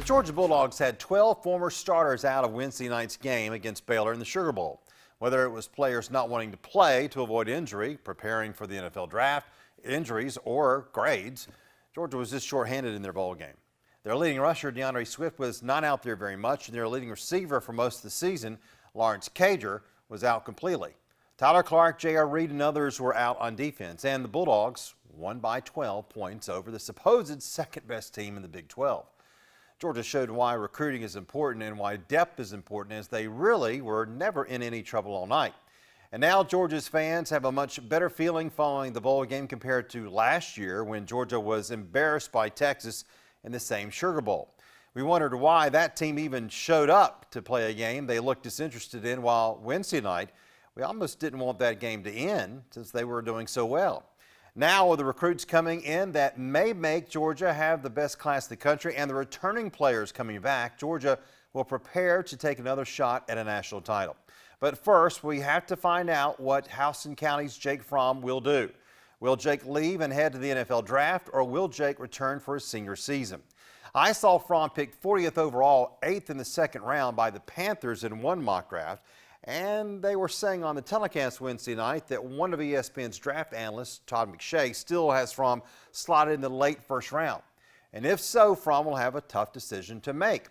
Georgia Bulldogs had 12 former starters out of Wednesday night's game against Baylor in the Sugar Bowl. Whether it was players not wanting to play to avoid injury, preparing for the NFL draft, injuries, or grades, Georgia was just shorthanded in their bowl game. Their leading rusher, DeAndre Swift, was not out there very much, and their leading receiver for most of the season, Lawrence Cager, was out completely. Tyler Clark, J.R. Reed, and others were out on defense, and the Bulldogs won by 12 points over the supposed second-best team in the Big 12. Georgia showed why recruiting is important and why depth is important, as they really were never in any trouble all night. And now Georgia's fans have a much better feeling following the bowl game compared to last year when Georgia was embarrassed by Texas in the same Sugar Bowl. We wondered why that team even showed up to play a game they looked disinterested in, while Wednesday night we almost didn't want that game to end since they were doing so well. Now, with the recruits coming in that may make Georgia have the best class in the country and the returning players coming back, Georgia will prepare to take another shot at a national title. But first, we have to find out what Houston County's Jake Fromm will do. Will Jake leave and head to the NFL draft, or will Jake return for his senior season? I saw Fromm picked 40th overall, 8th in the second round by the Panthers in one mock draft. And they were saying on the telecast Wednesday night that one of ESPN's draft analysts, Todd McShay, still has Fromm slotted in the late first round. And if so, Fromm will have a tough decision to make.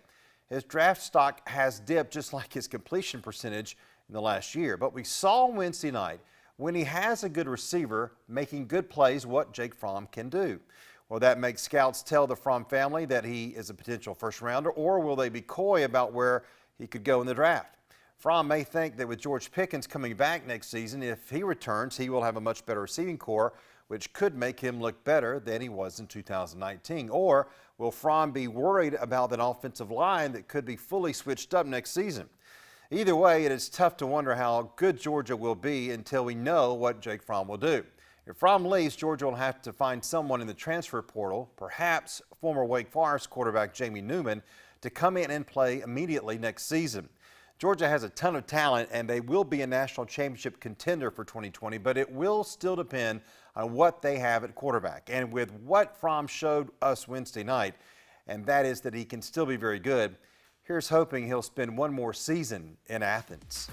His draft stock has dipped just like his completion percentage in the last year. But we saw Wednesday night, when he has a good receiver making good plays, what Jake Fromm can do. Will that make scouts tell the Fromm family that he is a potential first rounder, or will they be coy about where he could go in the draft? Fromm may think that with George Pickens coming back next season, if he returns, he will have a much better receiving core, which could make him look better than he was in 2019. Or will Fromm be worried about an offensive line that could be fully switched up next season? Either way, it is tough to wonder how good Georgia will be until we know what Jake Fromm will do. If Fromm leaves, Georgia will have to find someone in the transfer portal, perhaps former Wake Forest quarterback Jamie Newman, to come in and play immediately next season. Georgia has a ton of talent, and they will be a national championship contender for 2020, but it will still depend on what they have at quarterback. And with what Fromm showed us Wednesday night, and that is that he can still be very good, here's hoping he'll spend one more season in Athens.